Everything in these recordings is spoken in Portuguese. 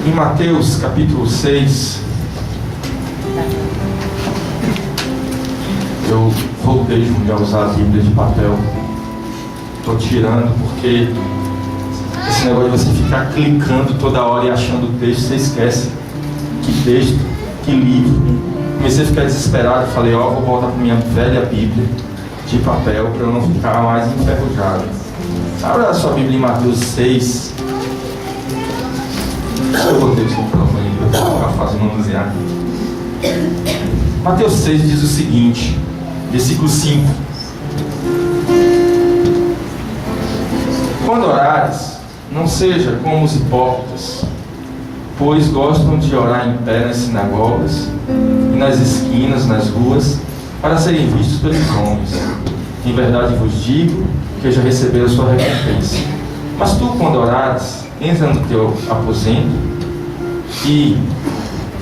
Em Mateus capítulo 6, eu voltei a usar a Bíblia de papel. Estou tirando porque esse negócio de você ficar clicando toda hora e achando o texto, você esquece que texto, que livro. Comecei a ficar desesperado, falei, vou voltar para minha velha Bíblia de papel para eu não ficar mais enferrujado. Abra a sua Bíblia em Mateus 6. Eu botei o seu microfone para eu ficar fazendo manusear. Mateus 6 diz o seguinte, versículo 5: Quando orares, não seja como os hipócritas, pois gostam de orar em pé nas sinagogas e nas esquinas, nas ruas, para serem vistos pelos homens. Em verdade vos digo que já receberam a sua recompensa. Mas tu, quando orares, entra no teu aposento e,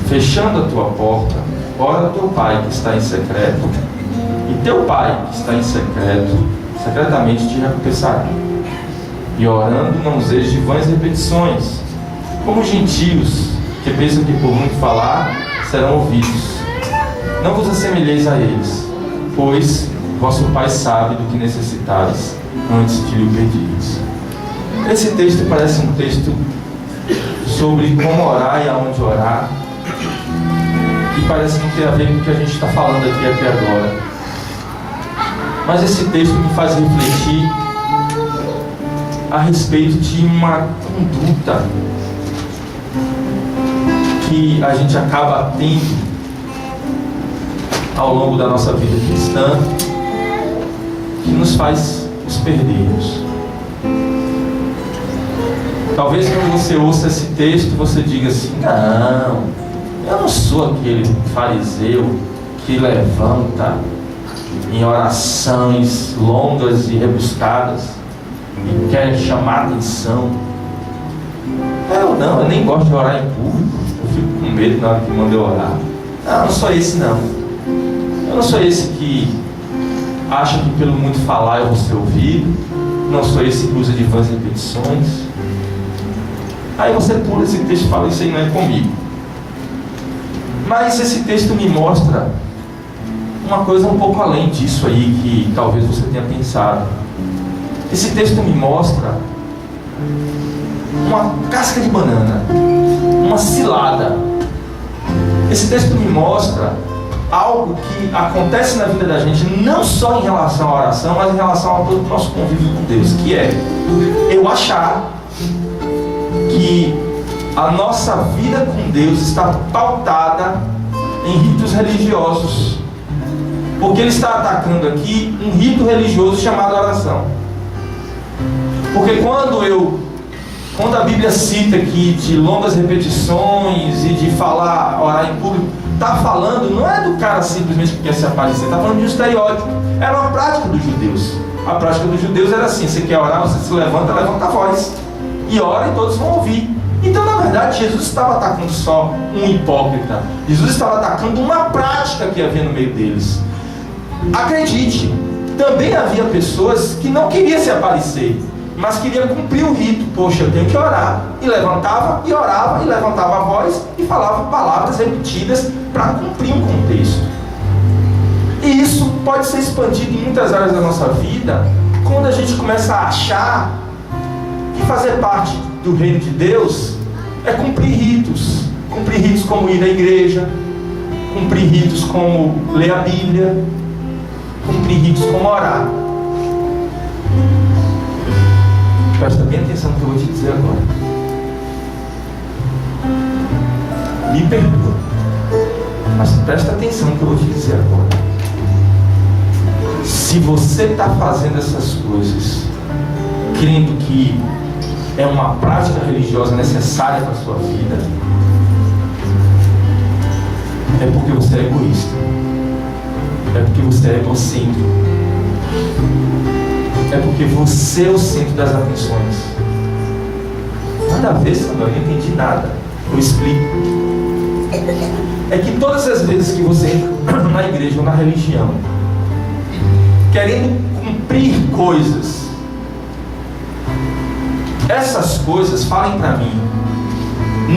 fechando a tua porta, ora ao teu Pai que está em secreto, e teu Pai que está em secreto, secretamente te recompensará. E orando, não useis de vãs repetições, como os gentios, que pensam que por muito falar serão ouvidos. Não vos assemelheis a eles, pois vosso Pai sabe do que necessitais antes de lhe pedirdes. Esse texto parece um texto sobre como orar e aonde orar, e parece não ter a ver com o que a gente está falando aqui até agora. Mas esse texto me faz refletir a respeito de uma conduta que a gente acaba tendo ao longo da nossa vida cristã, que nos faz nos perdermos. Talvez quando você ouça esse texto, você diga assim, não, eu não sou aquele fariseu que levanta em orações longas e rebuscadas e quer chamar atenção. Eu nem gosto de orar em público, eu fico com medo na hora que manda eu orar. Não, eu não sou esse não. Eu não sou esse que acha que pelo muito falar eu vou ser ouvido. Não sou esse que usa de vãs repetições. Aí você pula esse texto e fala, isso aí não é comigo. Mas esse texto me mostra uma coisa um pouco além disso aí, que talvez você tenha pensado. Esse texto me mostra uma casca de banana, uma cilada. Esse texto me mostra algo que acontece na vida da gente, não só em relação à oração, mas em relação ao todo o nosso convívio com Deus, que é eu achar que a nossa vida com Deus está pautada em ritos religiosos, porque ele está atacando aqui um rito religioso chamado oração. Porque quando a Bíblia cita aqui de longas repetições e de falar, orar em público, está falando, não é do cara simplesmente que quer se aparecer, está falando de um estereótipo. Era uma prática dos judeus. A prática dos judeus era assim, você quer orar, você se levanta a voz e ora e todos vão ouvir. Então, na verdade, Jesus estava atacando só um hipócrita. Jesus estava atacando uma prática que havia no meio deles. Acredite, também havia pessoas que não queriam se aparecer, mas queriam cumprir o rito. Poxa, eu tenho que orar. E levantava, e orava, e levantava a voz e falava palavras repetidas para cumprir um contexto. E isso pode ser expandido em muitas áreas da nossa vida, quando a gente começa a achar que fazer parte do reino de Deus é cumprir ritos como ir à igreja, cumprir ritos como ler a Bíblia, cumprir ritos como orar. Presta bem atenção no que eu vou te dizer agora. Me perdoa, mas presta atenção no que eu vou te dizer agora. Se você está fazendo essas coisas crendo que é uma prática religiosa necessária para a sua vida, é porque você é egoísta, é porque você é egocêntrico, é porque você é o centro das atenções. Nada a ver, Samuel, eu não entendi nada. Eu explico. É que todas as vezes que você entra na igreja ou na religião querendo cumprir coisas essas coisas, falem para mim,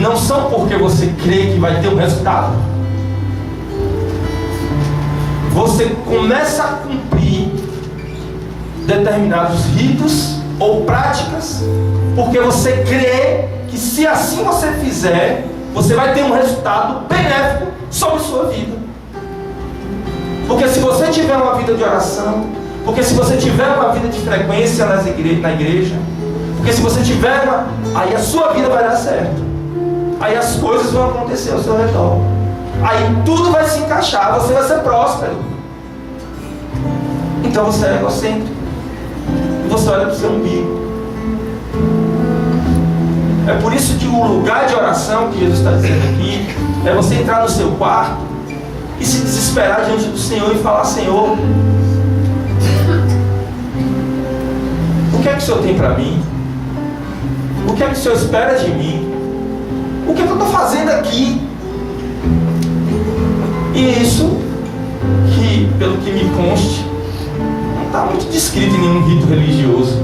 não são porque você crê que vai ter um resultado. Você começa a cumprir determinados ritos ou práticas porque você crê que se assim você fizer, você vai ter um resultado benéfico sobre sua vida. Porque se você tiver uma vida de oração, porque se você tiver uma vida de frequência na igreja, porque se você tiver aí a sua vida vai dar certo. Aí as coisas vão acontecer ao seu redor. Aí tudo vai se encaixar, você vai ser próspero. Então você é egocêntrico. Você olha para o seu umbigo. É por isso que o lugar de oração que Jesus está dizendo aqui é você entrar no seu quarto e se desesperar diante do Senhor e falar: Senhor, o que é que o Senhor tem para mim? O que é que o Senhor espera de mim? O que é que eu estou fazendo aqui? E isso, que pelo que me conste, não está muito descrito em nenhum rito religioso.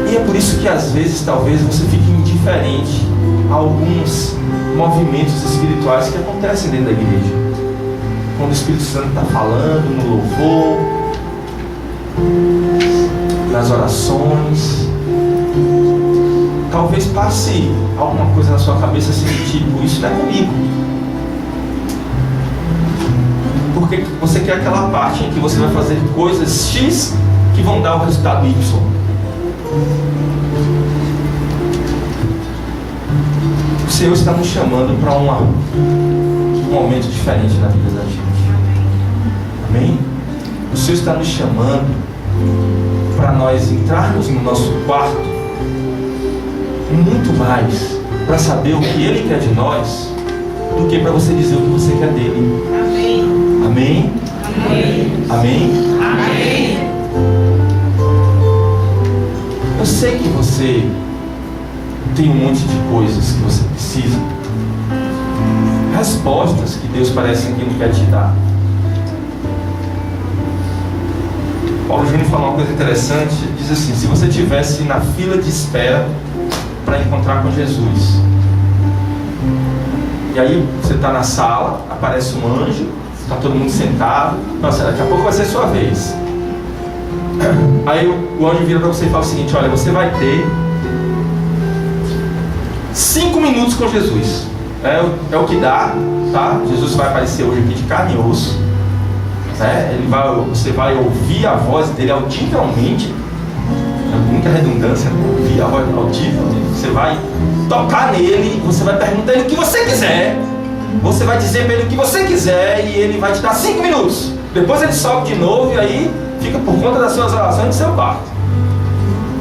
E é por isso que às vezes, talvez, você fique indiferente a alguns movimentos espirituais que acontecem dentro da igreja. Quando o Espírito Santo está falando no louvor, nas orações, talvez passe alguma coisa na sua cabeça assim, tipo: isso não é comigo. Porque você quer aquela parte em que você vai fazer coisas X que vão dar o resultado Y. O Senhor está nos chamando para um momento diferente na vida da gente. Amém? O Senhor está nos chamando para nós entrarmos no nosso quarto muito mais para saber o que Ele quer de nós do que para você dizer o que você quer dele. Amém? Amém? Amém? Amém? Eu sei que você tem um monte de coisas que você precisa, respostas que Deus parece que não quer te dar. Paulo Júnior falou uma coisa interessante, diz assim: se você estivesse na fila de espera para encontrar com Jesus, e aí você está na sala, aparece um anjo, está todo mundo sentado, nossa, daqui a pouco vai ser sua vez. Aí o anjo vira para você e fala o seguinte: olha, você vai ter 5 minutos com Jesus. É o que dá, tá? Jesus vai aparecer hoje aqui de carne e osso. Você vai ouvir a voz dele audivelmente. Muita redundância, ouvir a voz audivelmente. Você vai tocar nele, você vai perguntar ele o que você quiser. Você vai dizer para ele o que você quiser e ele vai te dar 5 minutos. Depois ele sobe de novo e aí fica por conta das suas orações do seu quarto.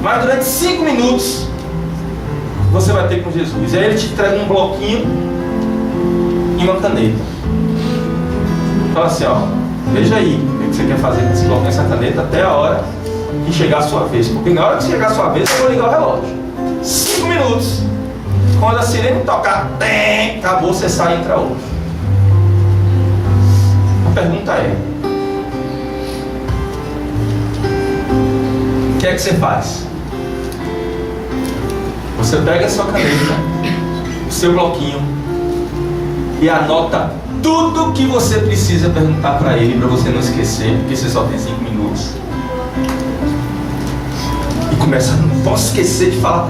Mas durante 5 minutos você vai ter com Jesus. E aí ele te entrega um bloquinho e uma caneta. Fala assim: ó, veja aí o que você quer fazer com esse bloquinho e essa caneta até a hora que chegar a sua vez. Porque na hora que chegar a sua vez eu vou ligar o relógio. 5 minutos. Quando a sirene tocar, acabou, você sai e entra outro. A pergunta é: o que é que você faz? Você pega a sua caneta, o seu bloquinho e anota tudo que você precisa perguntar para ele, para você não esquecer, porque você só tem 5 minutos. E começa: não posso esquecer de falar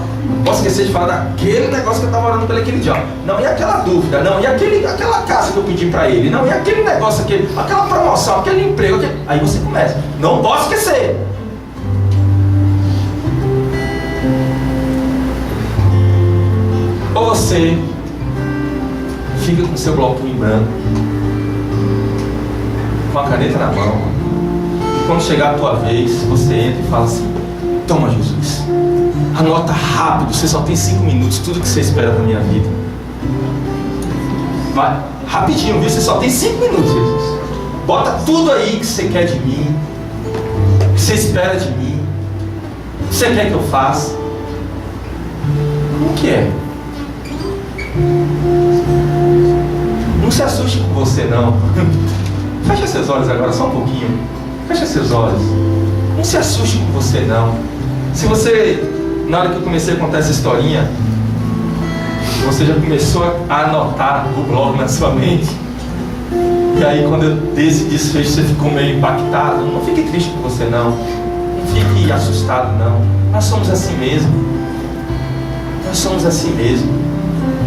daquele negócio que eu estava orando pelo aquele dia. Não, e aquela dúvida? Não, e aquela casa que eu pedi para ele? Não, e aquele negócio, aquela promoção, aquele emprego? Aí você começa: não posso esquecer. Ou você fica com seu bloquinho em branco, com a caneta na mão, e quando chegar a tua vez, você entra e fala assim: toma, Jesus, anota rápido, você só tem 5 minutos, tudo que você espera da minha vida. Vai, rapidinho, viu? Você só tem 5 minutos, Jesus. Bota tudo aí que você quer de mim, que você espera de mim, que você quer que eu faça. O que é? Não se assuste com você, não. Fecha seus olhos agora, só um pouquinho. Fecha seus olhos. Não se assuste com você não. Se você, na hora que eu comecei a contar essa historinha, você já começou a anotar o blog na sua mente, e aí quando eu dei esse desfecho você ficou meio impactado, não fique triste com você não. Não fique assustado não. Nós somos assim mesmo. Nós somos assim mesmo.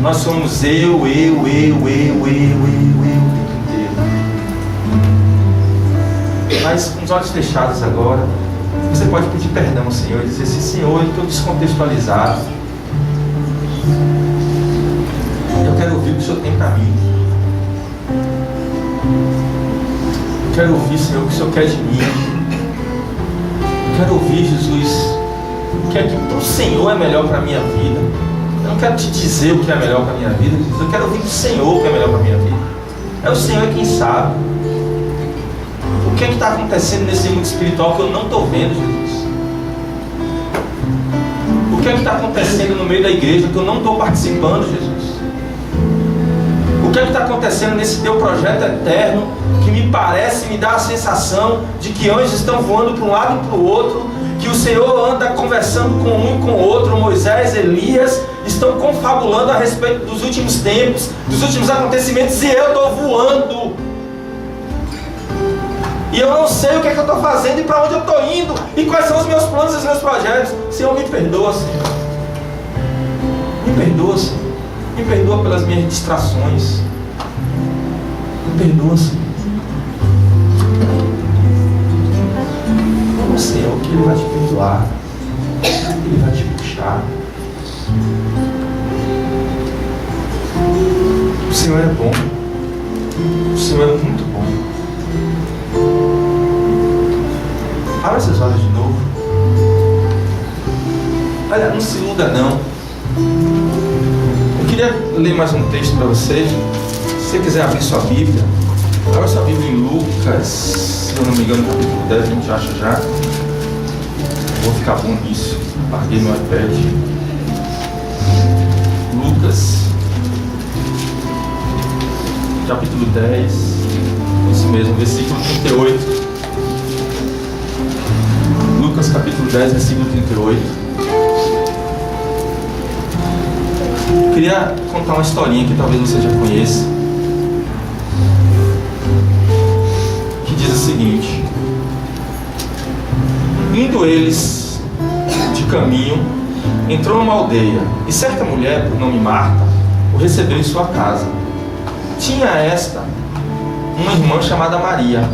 Nós somos eu o tempo inteiro. Mas com os olhos fechados agora, você pode pedir perdão ao Senhor e dizer assim: Senhor, eu estou descontextualizado. Eu quero ouvir o que o Senhor tem para mim. Eu quero ouvir, Senhor, o que o Senhor quer de mim. Eu quero ouvir, Jesus, o que é que para o Senhor é melhor para a minha vida. Eu não quero te dizer o que é melhor para a minha vida, Jesus. Eu quero ouvir do Senhor o que é melhor para a minha vida. É o Senhor quem sabe. O que é que está acontecendo nesse mundo espiritual que eu não estou vendo, Jesus? O que é que está acontecendo no meio da igreja que eu não estou participando, Jesus? O que é que está acontecendo nesse teu projeto eterno que me parece, me dá a sensação de que anjos estão voando para um lado e para o outro, que o Senhor anda conversando com um e com o outro, Moisés, Elias, estão confabulando a respeito dos últimos tempos, dos últimos acontecimentos, e eu estou voando. E eu não sei o que é que eu estou fazendo e para onde eu estou indo, e quais são os meus planos e os meus projetos. Senhor, me perdoa, Senhor. Me perdoa, Senhor. Me perdoa pelas minhas distrações. Me perdoa, Senhor. Vamos, Senhor, que Ele vai te perdoar. Ele vai te puxar. O Senhor é bom. O Senhor é muito bom. Abra seus olhos de novo. Olha, não se iluda não. Eu queria ler mais um texto para vocês. Se você quiser abrir sua Bíblia, abra sua Bíblia em Lucas, se eu não me engano, capítulo 10, a gente acha já. Vou ficar bom nisso. Larguei meu iPad. Lucas, capítulo 10, isso mesmo, versículo 38. Lucas capítulo 10, versículo 38. Eu queria contar uma historinha que talvez você já conheça, que diz o seguinte: indo eles de caminho, entrou numa aldeia, e certa mulher, por nome Marta, o recebeu em sua casa. Tinha esta uma irmã chamada Maria,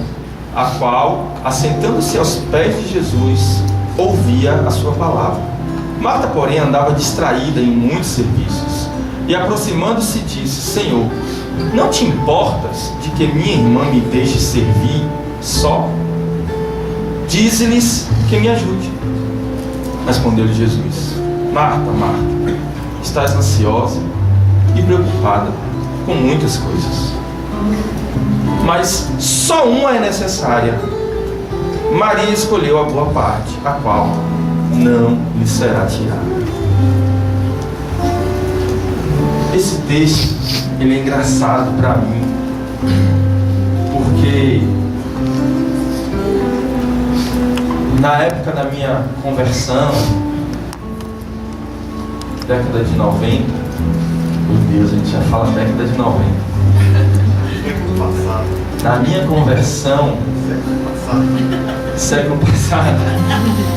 a qual, assentando-se aos pés de Jesus, ouvia a sua palavra. Marta, porém, andava distraída em muitos serviços, e aproximando-se disse: Senhor, não te importas de que minha irmã me deixe servir só? Dize-lhes que me ajude. Respondeu-lhe Jesus: Marta, Marta, estás ansiosa e preocupada com muitas coisas, mas só uma é necessária. Maria escolheu a boa parte, a qual não lhe será tirada. Esse texto, ele é engraçado para mim, porque na época da minha conversão, década de 90, meu Deus, a gente já fala década de 90. Na minha conversão, século passado,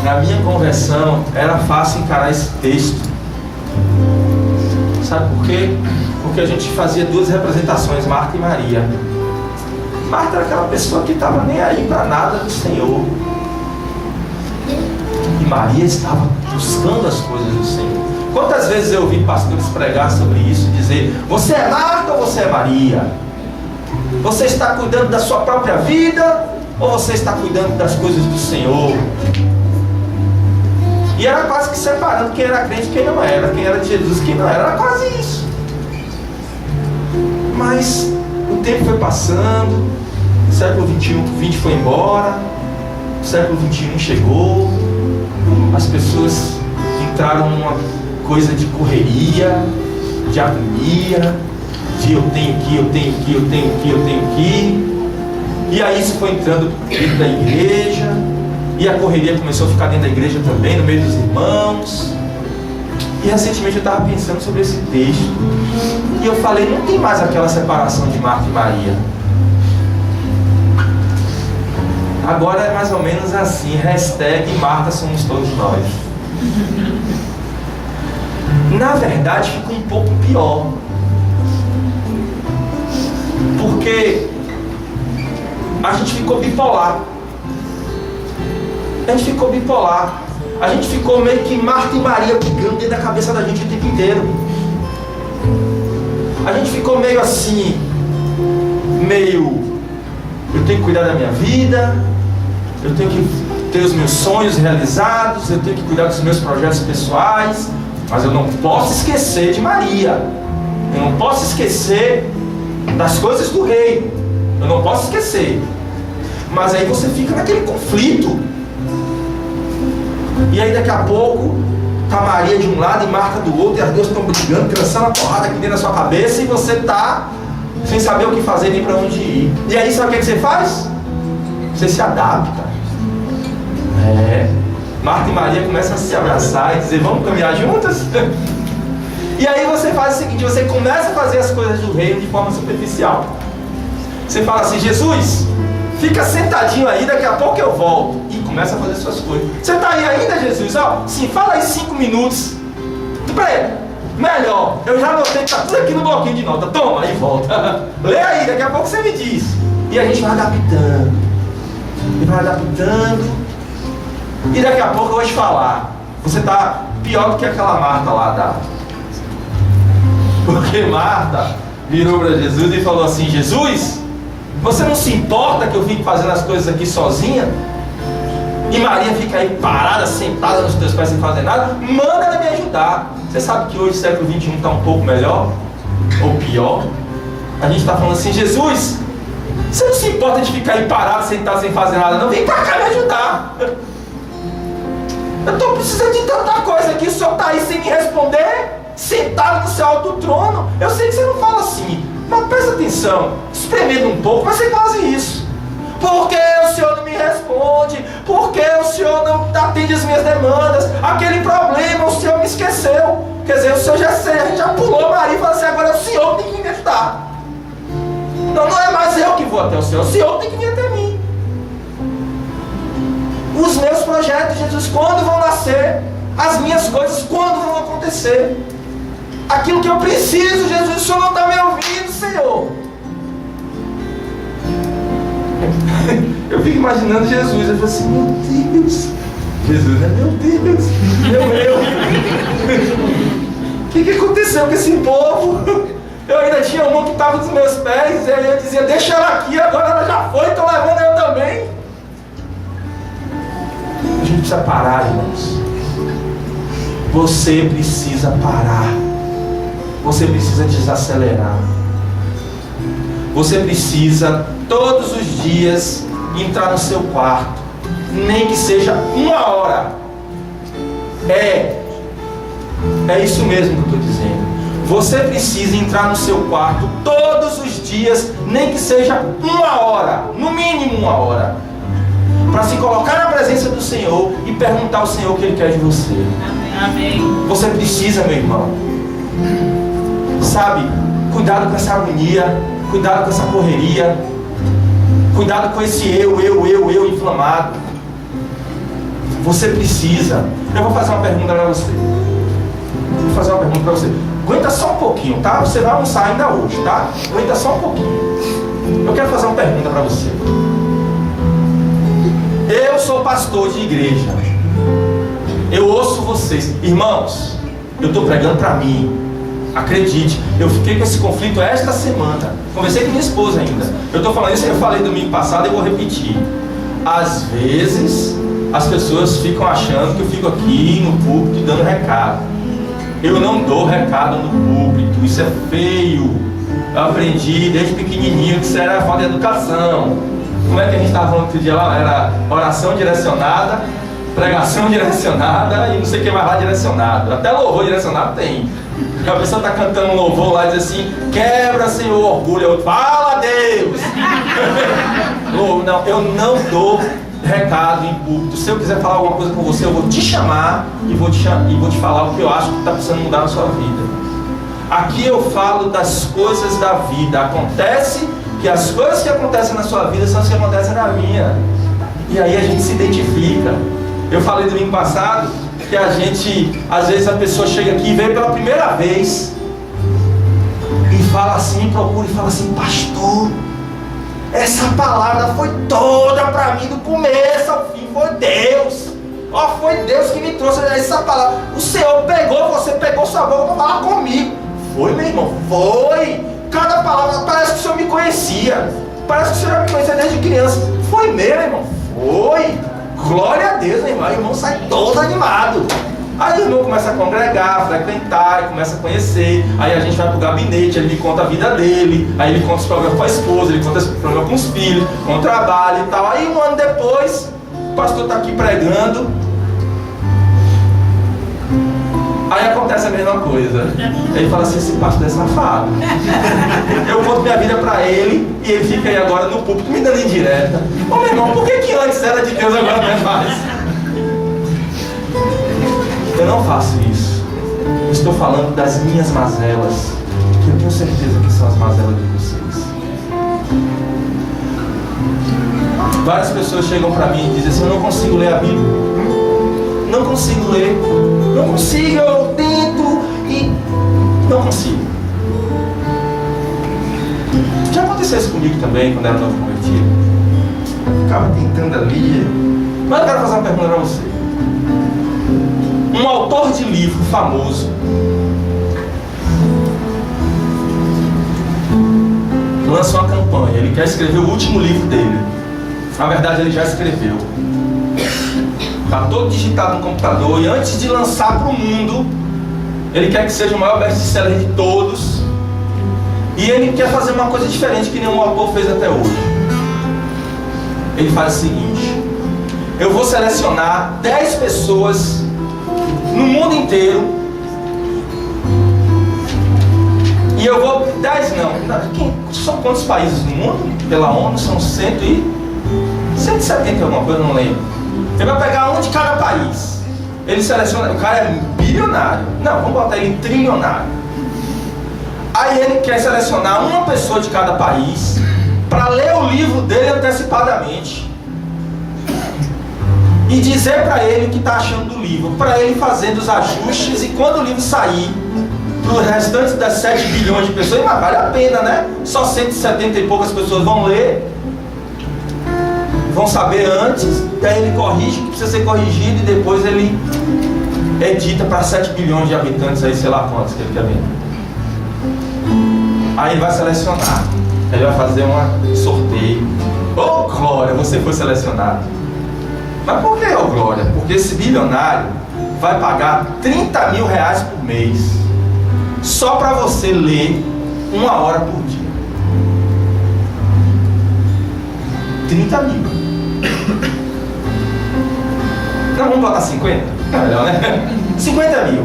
na minha conversão, era fácil encarar esse texto. Sabe por quê? Porque a gente fazia duas representações, Marta e Maria. Marta era aquela pessoa que estava nem aí para nada do Senhor, e Maria estava buscando as coisas do Senhor. Quantas vezes eu ouvi pastores pregar sobre isso, dizer: você é Marta ou você é Maria? Você está cuidando da sua própria vida ou você está cuidando das coisas do Senhor? E era quase que separando quem era crente e quem não era, quem era de Jesus e quem não era. Era quase isso. Mas o tempo foi passando, o século XX foi embora, o século XXI chegou, as pessoas entraram numa coisa de correria, de agonia, de eu tenho que, eu tenho que, eu tenho que, eu tenho que. E aí isso foi entrando dentro da igreja, E a correria começou a ficar dentro da igreja também, no meio dos irmãos. E recentemente eu estava pensando sobre esse texto. E eu falei, não tem mais aquela separação de Marta e Maria. Agora é mais ou menos assim, hashtag Marta somos todos nós. Na verdade ficou um pouco pior. Porque a gente ficou bipolar. A gente ficou bipolar. A gente ficou meio que Marta e Maria brigando dentro da cabeça da gente o tempo inteiro. A gente ficou meio assim, eu tenho que cuidar da minha vida, eu tenho que ter os meus sonhos realizados, eu tenho que cuidar dos meus projetos pessoais, mas eu não posso esquecer de Maria. Eu não posso esquecer das coisas do reino. Eu não posso esquecer. Mas aí você fica naquele conflito. E aí daqui a pouco tá Maria de um lado e Marta do outro, e as duas estão brigando, cansando a porrada aqui dentro da sua cabeça, e você tá sem saber o que fazer nem para onde ir. E aí sabe o que você faz? Você se adapta. Marta e Maria começam a se abraçar e dizer, vamos caminhar juntas? E aí você faz o seguinte, você começa a fazer as coisas do reino de forma superficial. Você fala assim, Jesus, fica sentadinho aí, daqui a pouco eu volto. E começa a fazer suas coisas. Você está aí ainda, Jesus? Sim, fala aí 5 minutos. Melhor, eu já anotei que está tudo aqui no bloquinho de nota. Toma, aí volta. Lê aí, daqui a pouco você me diz. E a gente vai adaptando. E vai adaptando. E daqui a pouco eu vou te falar. Você está pior do que aquela Marta lá Porque Marta virou para Jesus e falou assim, Jesus, você não se importa que eu fique fazendo as coisas aqui sozinha? E Maria fica aí parada, sentada nos teus pés sem fazer nada? Manda ela me ajudar. Você sabe que hoje, século XXI, está um pouco melhor? Ou pior? A gente está falando assim, Jesus, você não se importa de ficar aí parado, sentado sem fazer nada, não? Vem pra cá me ajudar. Eu estou precisando de tanta coisa aqui, o senhor está aí sem me responder, sentado no seu alto trono. Eu sei que você não fala assim, mas presta atenção, espremendo um pouco, vai ser quase isso. Por que o senhor não me responde? Por que o senhor não atende as minhas demandas? Aquele problema, o senhor me esqueceu. Quer dizer, o senhor já pulou Maria e falou assim, agora é o senhor que tem que me ajudar. Não é mais eu que vou até o senhor tem que vir até mim. Os meus projetos, Jesus, quando vão nascer? As minhas coisas, quando vão acontecer? Aquilo que eu preciso, Jesus, o senhor não está me ouvindo, Senhor. Eu fico imaginando Jesus, eu falo assim, meu Deus, Jesus, né? Meu Deus, o que aconteceu com esse povo? Eu ainda tinha uma que estava nos meus pés, e aí eu dizia, deixa ela aqui, agora ela já foi, estou levando eu também. A gente precisa parar, irmãos. Você precisa parar. Você precisa desacelerar. Você precisa todos os dias entrar no seu quarto, nem que seja 1 hora. É isso mesmo que eu estou dizendo. Você precisa entrar no seu quarto todos os dias, nem que seja 1 hora, no mínimo 1 hora, para se colocar na presença do Senhor e perguntar ao Senhor o que Ele quer de você. Amém. Você precisa, meu irmão. Sabe, cuidado com essa agonia, cuidado com essa correria, cuidado com esse eu inflamado. Você precisa. Eu vou fazer uma pergunta para você. Aguenta só um pouquinho, tá? Você vai almoçar ainda hoje, tá? Aguenta só um pouquinho. Eu quero fazer uma pergunta para você. Eu sou pastor de igreja. Eu ouço vocês. Irmãos, eu estou pregando para mim. Acredite, eu fiquei com esse conflito esta semana. Conversei com minha esposa ainda. Eu estou falando isso que eu falei domingo passado e vou repetir. Às vezes, as pessoas ficam achando que eu fico aqui no púlpito dando recado. Eu não dou recado no púlpito, isso é feio. Eu aprendi desde pequenininho que isso era falta de educação. Como é que a gente estava falando outro dia lá? Era oração direcionada, pregação direcionada e não sei o que mais lá direcionado. Até louvor direcionado tem. A pessoa está cantando um louvor lá e diz assim, quebra, Senhor, orgulho. Eu fala, Deus. Não, eu não dou recado em público. Se eu quiser falar alguma coisa com você, eu vou te chamar e vou te falar o que eu acho que está precisando mudar na sua vida. Aqui eu falo das coisas da vida. Acontece que as coisas que acontecem na sua vida são as que acontecem na minha. E aí a gente se identifica. Eu falei domingo passado que a gente, às vezes a pessoa chega aqui e vem pela primeira vez e fala assim, procura e fala assim: pastor, essa palavra foi toda para mim do começo ao fim, foi Deus. Foi Deus que me trouxe essa palavra. O Senhor você pegou sua boca para falar comigo. Foi, meu irmão, foi. Cada palavra, parece que o Senhor me conhecia. Parece que o Senhor já me conhecia desde criança. Foi mesmo, irmão, foi. Glória a Deus, meu irmão. O irmão sai todo animado. Aí o irmão começa a congregar, a frequentar, começa a conhecer. Aí a gente vai pro gabinete, ele me conta a vida dele. Aí ele conta os problemas com a esposa, ele conta os problemas com os filhos, com o trabalho e tal. Aí um ano depois, o pastor está aqui pregando. Aí acontece a mesma coisa. Ele fala assim: esse pastor é safado. Eu conto minha vida para ele e ele fica aí agora no púlpito me dando indireta. Meu irmão, por que antes era de Deus, agora não é mais? Eu não faço isso. Eu estou falando das minhas mazelas, que eu tenho certeza que são as mazelas de vocês. Várias pessoas chegam para mim e dizem assim: eu não consigo ler a Bíblia. Não consigo ler. Não consigo, eu tento e não consigo. Já aconteceu isso comigo também, quando era novo convertido. Ficava tentando ali. Mas eu quero fazer uma pergunta para você. Um autor de livro famoso lançou uma campanha. Ele quer escrever o último livro dele. Na verdade, ele já escreveu. Está todo digitado no computador. E antes de lançar para o mundo, ele quer que seja o maior best-seller de todos. E ele quer fazer uma coisa diferente que nenhum autor fez até hoje. Ele faz o seguinte: eu vou selecionar 10 pessoas no mundo inteiro. E eu vou... 10 não. São quantos países no mundo? Pela ONU são 170 alguma coisa, não lembro. Ele vai pegar um de cada país. Ele seleciona... O cara é bilionário. Não, vamos botar ele em trilionário. Aí ele quer selecionar uma pessoa de cada país para ler o livro dele antecipadamente e dizer para ele o que está achando do livro, para ele fazendo os ajustes, e quando o livro sair para os restantes das 7 bilhões de pessoas, mas vale a pena, né? Só 170 e poucas pessoas vão ler, vão saber antes, daí ele corrige o que precisa ser corrigido e depois ele edita para 7 bilhões de habitantes, aí sei lá quantos que ele quer ver. Aí ele vai selecionar, ele vai fazer um sorteio. Oh glória, você foi selecionado. Mas por que, oh glória? Porque esse bilionário vai pagar 30 mil reais por mês só para você ler 1 hora por dia. 30 mil. Não, vamos botar 50? É melhor, né? 50 mil.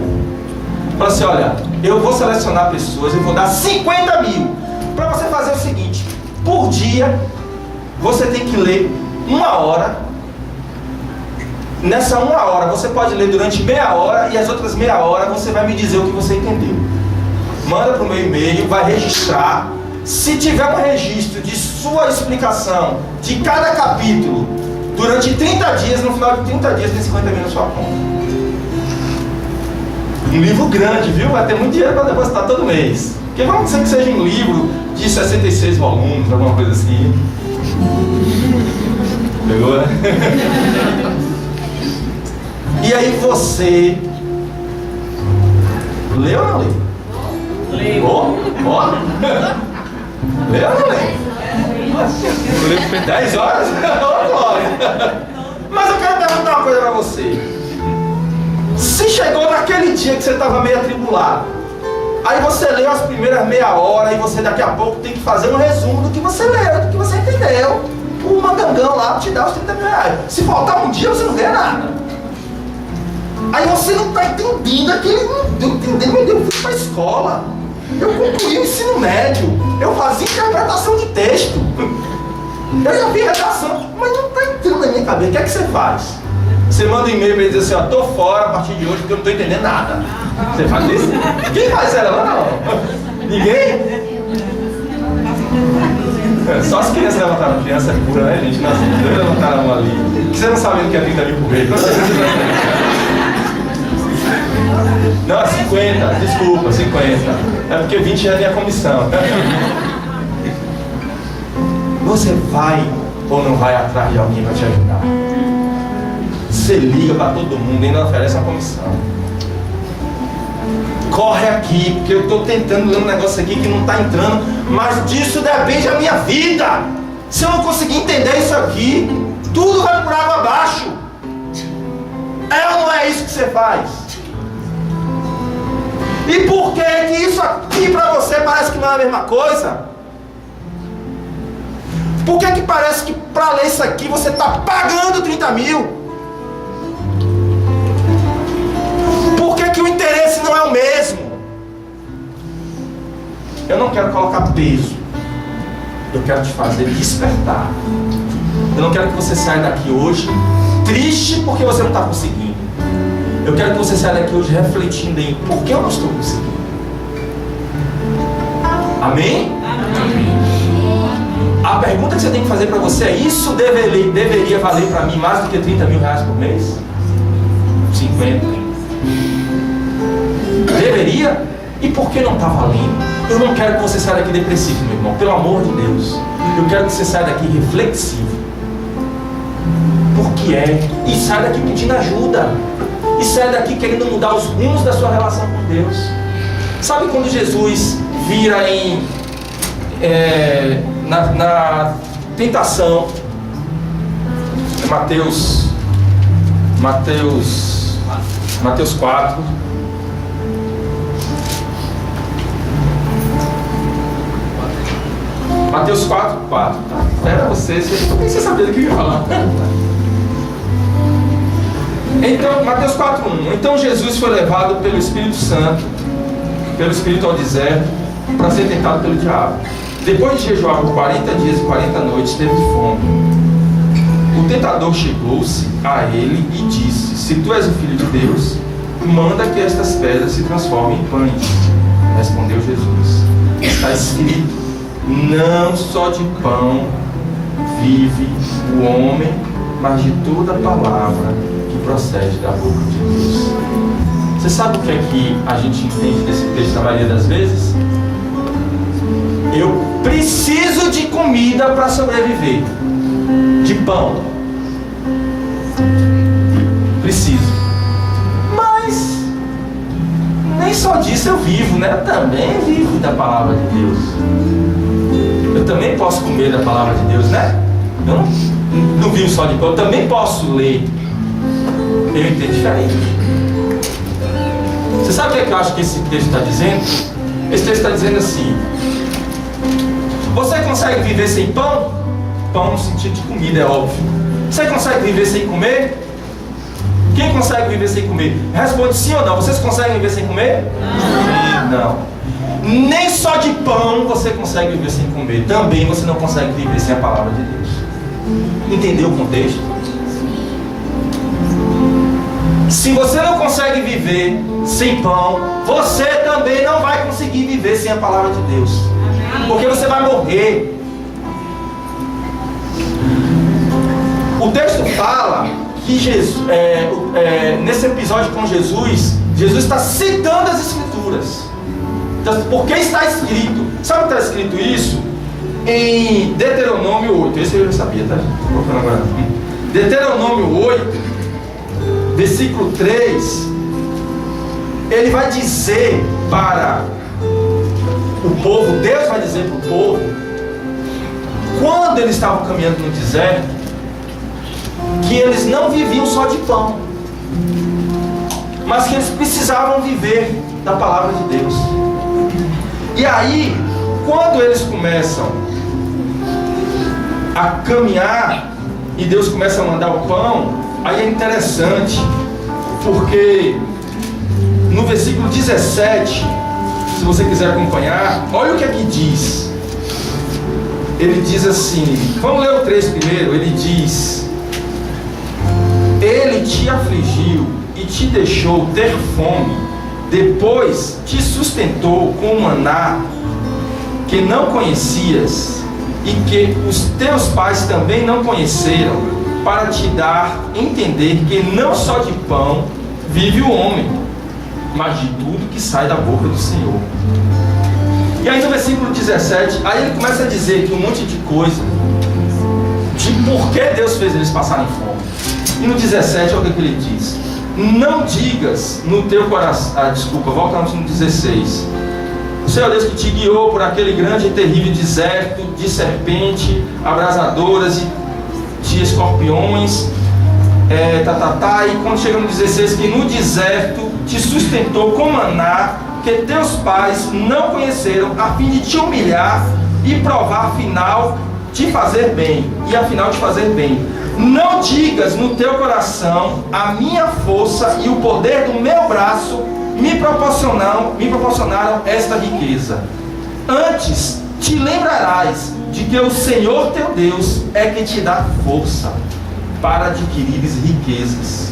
Fala assim: olha, eu vou selecionar pessoas, eu vou dar 50 mil para você fazer o seguinte: por dia você tem que ler 1 hora. Nessa 1 hora você pode ler durante meia hora, e as outras meia hora você vai me dizer o que você entendeu. Manda para o meu e-mail, vai registrar. Se tiver um registro de sua explicação de cada capítulo durante 30 dias, no final de 30 dias tem 50 mil na sua conta. Um livro grande, viu? Vai ter muito dinheiro para depositar todo mês. Porque vamos dizer que seja um livro de 66 volumes, alguma coisa assim. Pegou, né? E aí você... leu ou não leu? Leio. Ó. Leu ou não leu? O livro foi 10 horas? Ô, glória! Mas eu quero perguntar uma coisa para você. Se chegou naquele dia que você estava meio atribulado, aí você leu as primeiras meia hora e você daqui a pouco tem que fazer um resumo do que você leu, do que você entendeu. O mandangão lá te dá os 30 mil reais. Se faltar um dia, você não ganha nada. Aí você não está entendendo aquele... Eu fui para a escola, eu concluí o ensino médio, eu fazia interpretação de texto, eu já vi redação, mas não está está entrando na minha cabeça. O que é que você faz? Você manda um e-mail para ele dizer assim, tô fora a partir de hoje porque eu não estou entendendo nada. Você faz isso? Quem faz ela lá? Não. Ninguém? Só as crianças levantaram. Criança é pura, né, gente? Nós dois levantaram a mão ali. Você não sabe o que é 30 mil por mês. Não, é 50. Desculpa, 50. É porque 20 é a minha comissão. Você vai ou não vai atrás de alguém para te ajudar? Você liga para todo mundo e ainda oferece uma comissão. Corre aqui, porque eu estou tentando ler um negócio aqui que não está entrando, mas disso depende a minha vida. Se eu não conseguir entender isso aqui, tudo vai por água abaixo. É ou não é isso que você faz? E por que isso aqui para você parece que não é a mesma coisa? Por que parece que para ler isso aqui você está pagando 30 mil? Por que o interesse não é o mesmo? Eu não quero colocar peso. Eu quero te fazer despertar. Eu não quero que você saia daqui hoje triste porque você não está conseguindo. Eu quero que você saia daqui hoje refletindo em por que eu não estou conseguindo. Amém? Amém. A pergunta que você tem que fazer para você é: isso deveria valer para mim mais do que 30 mil reais por mês? 50? Deveria? E por que não está valendo? Eu não quero que você saia daqui depressivo, meu irmão. Pelo amor de Deus. Eu quero que você saia daqui reflexivo. Por que é? E saia daqui pedindo ajuda. E saia daqui querendo mudar os rumos da sua relação com Deus. Sabe quando Jesus vira na tentação? Mateus 4. Mateus 4. Tá? Era você sabia do que eu ia falar. Então, Mateus 4:1. Então Jesus foi levado pelo Espírito Santo, pelo Espírito ao deserto, para ser tentado pelo diabo. Depois de jejuar por 40 dias e 40 noites, teve fome. O tentador chegou-se a ele e disse: se tu és o Filho de Deus, manda que estas pedras se transformem em pães. Respondeu Jesus: está escrito, não só de pão vive o homem, mas de toda palavra que procede da boca de Deus. Você sabe o que é que a gente entende desse texto na maioria das vezes? Eu preciso de comida para sobreviver. De pão. Preciso. Mas nem só disso eu vivo, né? Eu também vivo da palavra de Deus. Eu também posso comer da palavra de Deus, né? Eu não vivo só de pão, eu também posso ler. Eu entendo diferente. Você sabe o que eu acho que esse texto está dizendo? Esse texto está dizendo assim: você consegue viver sem pão? Pão no sentido de comida, é óbvio. Você consegue viver sem comer? Quem consegue viver sem comer? Responde sim ou não. Vocês conseguem viver sem comer? Não. Nem só de pão você consegue viver sem comer. Também você não consegue viver sem a palavra de Deus. Entendeu o contexto? Se você não consegue viver sem pão, você também não vai conseguir viver sem a palavra de Deus. Porque você vai morrer. O texto fala que Jesus, nesse episódio com Jesus está citando as Escrituras. Então, porque está escrito. Sabe o que está escrito isso? Em Deuteronômio 8. Esse eu já sabia, tá? Deuteronômio 8, versículo 3. Ele vai dizer para o povo, Deus vai dizer para o povo, quando eles estavam caminhando no deserto, que eles não viviam só de pão, mas que eles precisavam viver da palavra de Deus. E aí, quando eles começam a caminhar e Deus começa a mandar o pão, aí é interessante, porque no versículo 17, se você quiser acompanhar, olha o que aqui diz. Ele diz assim, vamos ler o 3 primeiro. Ele diz: Ele te afligiu e te deixou ter fome, depois te sustentou com maná que não conhecias e que os teus pais também não conheceram, para te dar a entender que não só de pão vive o homem, mas de tudo que sai da boca do Senhor. E aí no versículo 17, aí ele começa a dizer que um monte de coisa de por que Deus fez eles passarem fome. E no 17 olha o que ele diz: não digas no teu coração, volta no 16. O Senhor Deus que te guiou por aquele grande e terrível deserto de serpente abrasadoras e de escorpiões, e quando chega no 16, que no deserto te sustentou com maná que teus pais não conheceram, a fim de te humilhar e provar afinal te fazer bem, Não digas no teu coração: a minha força e o poder do meu braço me proporcionaram esta riqueza. Antes te lembrarás de que o Senhor teu Deus é que te dá força para adquirires riquezas,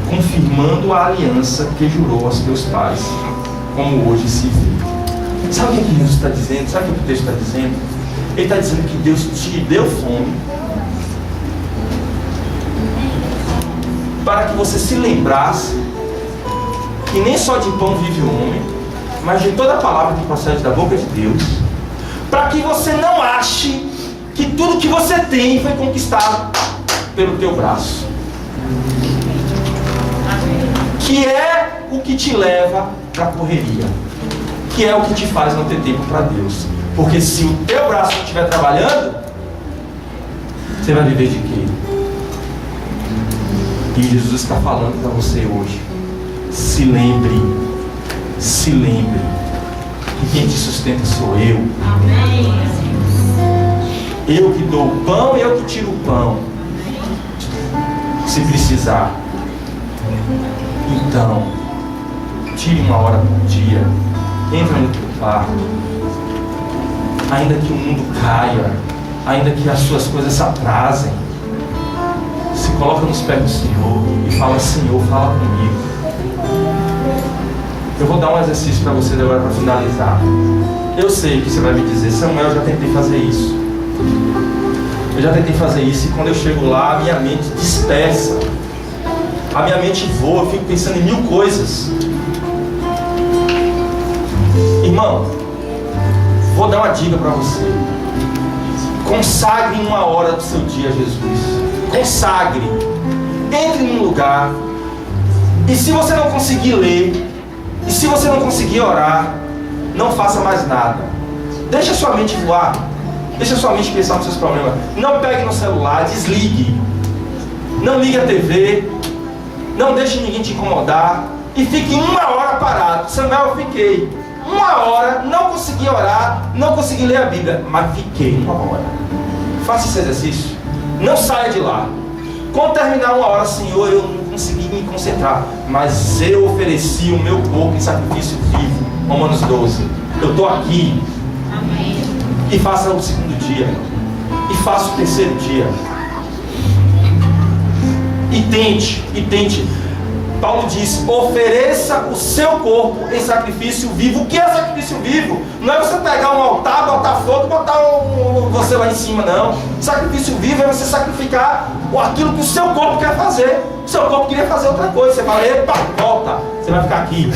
confirmando a aliança que jurou aos teus pais, como hoje se vê. Sabe o que Jesus está dizendo? Sabe o que o texto está dizendo? Ele está dizendo que Deus te deu fome para que você se lembrasse que nem só de pão vive o homem, mas de toda a palavra que procede da boca de Deus, para que você não ache que tudo que você tem foi conquistado pelo teu braço, que é o que te leva para a correria, que é o que te faz não ter tempo para Deus. Porque se o teu braço não estiver trabalhando, você vai viver de quê? E Jesus está falando para você hoje: se lembre que quem te sustenta sou eu. Amém. Eu que dou o pão, eu que tiro o pão, se precisar. Então, tire uma hora por dia, entra no teu quarto, ainda que o mundo caia, ainda que as suas coisas se atrasem, se coloca nos pés do Senhor e fala: Senhor, fala comigo. Eu vou dar um exercício para vocês agora para finalizar. Eu sei que você vai me dizer: Samuel, eu já tentei fazer isso. Eu já tentei fazer isso, e quando eu chego lá, a minha mente dispersa, a minha mente voa, eu fico pensando em mil coisas. Irmão, vou dar uma dica para você: consagre uma hora do seu dia a Jesus. Consagre. Entre num lugar, e se você não conseguir ler, e se você não conseguir orar, não faça mais nada. Deixa sua mente voar. Deixa sua mente pensar nos seus problemas. Não pegue no celular, desligue. Não ligue a TV. Não deixe ninguém te incomodar. E fique uma hora parado. Samuel, eu fiquei uma hora, não consegui orar, não consegui ler a Bíblia, mas fiquei uma hora. Faça esse exercício. Não saia de lá. Quando terminar uma hora: Senhor, eu não consegui me concentrar, mas eu ofereci o meu corpo em sacrifício vivo. Romanos 12. Eu estou aqui. Amém. E faça o segundo dia, e faça o terceiro dia, e tente. Paulo diz: ofereça o seu corpo em sacrifício vivo. O que é sacrifício vivo? Não é você pegar um altar, botar fogo, botar você lá em cima, não. Sacrifício vivo é você sacrificar aquilo que o seu corpo quer fazer. O seu corpo queria fazer outra coisa. Você fala: epa, volta. Você vai ficar aqui.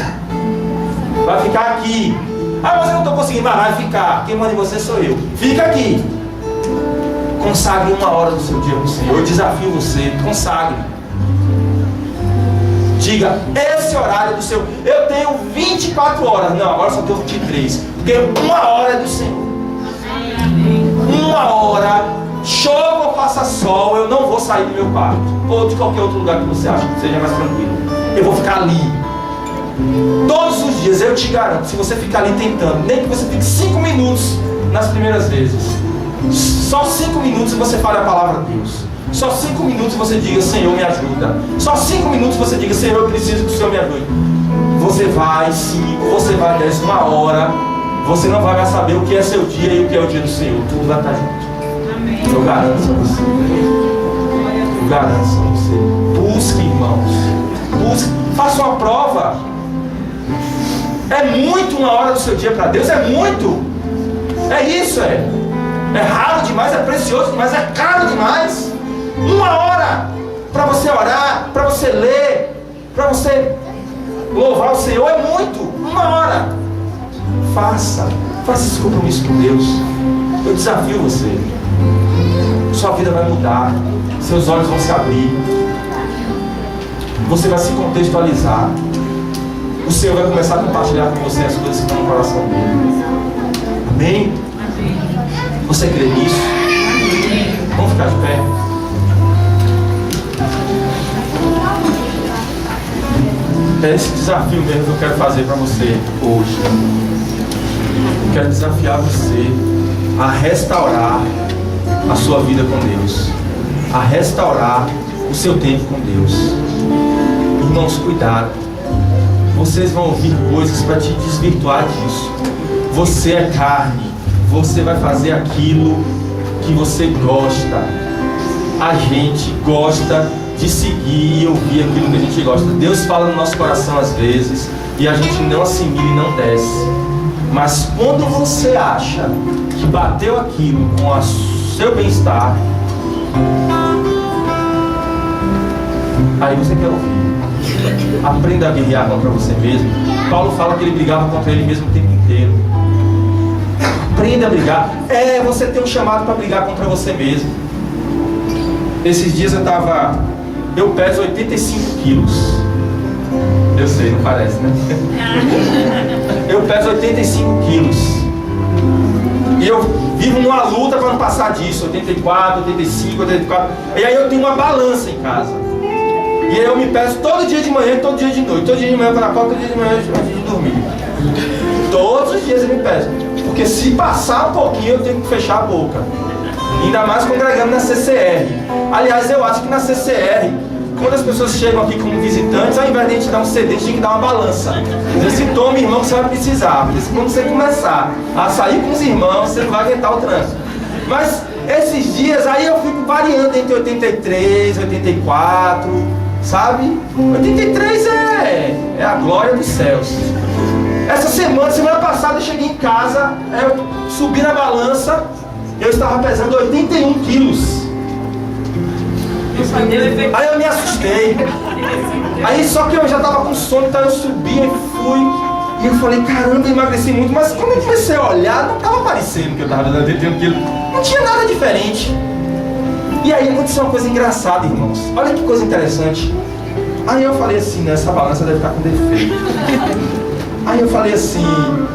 Vai ficar aqui. Ah, mas eu não estou conseguindo. Vai ficar. Quem manda em você sou eu. Fica aqui. Consagre uma hora do seu dia para o Senhor. Eu desafio você: consagre. Diga: esse horário é do Senhor. Eu tenho 24 horas. Não, agora só tenho 23. Porque uma hora é do Senhor. Uma hora, chova ou faça sol, eu não vou sair do meu quarto, ou de qualquer outro lugar que você acha que seja mais tranquilo. Eu vou ficar ali. Todos os dias, eu te garanto, se você ficar ali tentando, nem que você fique 5 minutos nas primeiras vezes, só 5 minutos você fale a palavra de Deus. Só 5 minutos você diga: Senhor, me ajuda. Só 5 minutos você diga: Senhor, eu preciso que o Senhor me ajude. Você vai 5, você vai 10, uma hora, você não vai mais saber o que é seu dia e o que é o dia do Senhor. Tudo vai estar junto. Amém. Eu garanto a você. Eu garanto a você. Busque, irmãos. Busque. Faça uma prova. É muito uma hora do seu dia para Deus. É muito. É isso, é. É raro demais, é precioso demais, é caro demais. Uma hora para você orar, para você ler, para você louvar o Senhor é muito. Uma hora. Faça esse compromisso com Deus. Eu desafio você. Sua vida vai mudar. Seus olhos vão se abrir. Você vai se contextualizar. O Senhor vai começar a compartilhar com você as coisas que estão no coração dele. Amém? Você crê nisso? Vamos ficar de pé. É esse desafio mesmo que eu quero fazer para você hoje. Eu quero desafiar você a restaurar a sua vida com Deus, a restaurar o seu tempo com Deus. Irmãos, cuidado. Vocês vão ouvir coisas para te desvirtuar disso. Você é carne. Você vai fazer aquilo que você gosta. A gente gosta de seguir e ouvir aquilo que a gente gosta. Deus fala no nosso coração às vezes e a gente não assimila e não desce. Mas quando você acha que bateu aquilo com o seu bem-estar, aí você quer ouvir. Aprenda a guerrear contra você mesmo. Paulo fala que ele brigava contra ele mesmo o tempo inteiro. Aprenda a brigar. Você tem um chamado para brigar contra você mesmo. Esses dias eu peso 85 quilos. Eu sei, não parece, né? Eu peso 85 quilos. E eu vivo numa luta para não passar disso. 84, 85, 84. E aí eu tenho uma balança em casa. E aí eu me peso todo dia de manhã e todo dia de noite. Todo dia de manhã para a porta, todo dia de manhã antes de dormir. Todos os dias eu me peso. Porque se passar um pouquinho eu tenho que fechar a boca. Ainda mais congregando na CCR. Aliás, eu acho que na CCR, quando as pessoas chegam aqui como visitantes, ao invés de a gente dar um CD, a gente tem que dar uma balança. Esse tome, irmão, que você vai precisar. Porque quando você começar a sair com os irmãos, você não vai aguentar o trânsito. Mas esses dias aí eu fico variando entre 83, 84, sabe? 83 é a glória dos céus. Essa semana passada eu cheguei em casa, eu subi na balança, eu estava pesando 81 quilos. Aí eu me assustei. Aí só que eu já estava com sono, então eu subi e fui. E eu falei, caramba, eu emagreci muito. Mas quando eu comecei a olhar, não estava parecendo que eu estava pesando 81 quilos. Não tinha nada diferente. E aí aconteceu uma coisa engraçada, irmãos. Olha que coisa interessante. Aí eu falei assim, essa balança deve estar com defeito. Aí eu falei assim,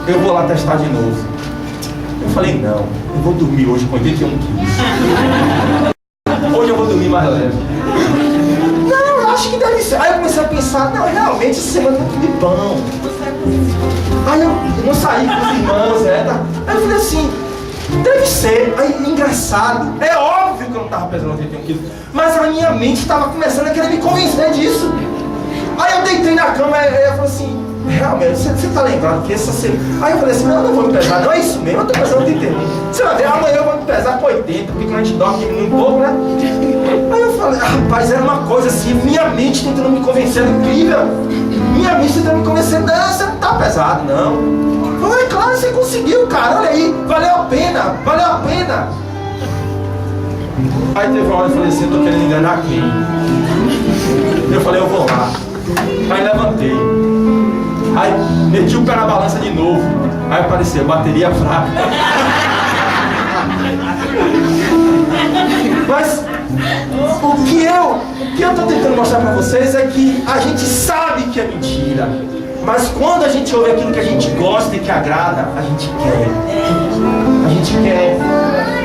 eu vou lá testar de novo. Eu falei, não, eu vou dormir hoje com 81 quilos. Hoje eu vou dormir mais leve. Não, eu acho que deve ser. Aí eu comecei a pensar, não, realmente essa semana eu não comi pão. Aí eu não saí com os irmãos, tá? Aí eu falei assim, deve ser. Aí, engraçado, é óbvio que eu não estava pesando 81 quilos, mas a minha mente estava começando a querer me convencer disso. Aí eu deitei na cama e eu falei assim, realmente, você tá lembrado que essa semana... Aí eu falei assim, não, eu não vou me pesar, não é isso mesmo, eu tô pesando 81. Você vai ver, amanhã eu vou me pesar com 80, porque quando a gente dorme diminui um pouco, né? Aí eu falei, rapaz, era uma coisa assim, minha mente tentando me convencer, incrível. Minha mente tentando me convencer, não, você não tá pesado, não. Foi, claro, você conseguiu, cara, olha aí, valeu a pena, valeu a pena. Aí teve uma hora que eu falei assim, eu tô querendo enganar quem? Eu falei, eu vou lá. Aí levantei. Aí meti o pé na balança de novo. Aí apareceu, bateria fraca. Mas o que eu tô tentando mostrar pra vocês é que a gente sabe que é mentira. Mas quando a gente ouve aquilo que a gente gosta e que agrada, a gente quer. A gente quer.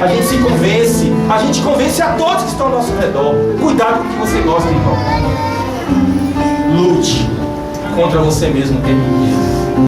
A gente se convence. A gente convence a todos que estão ao nosso redor. Cuidado com o que você gosta, irmão. Lute contra você mesmo o tempo inteiro.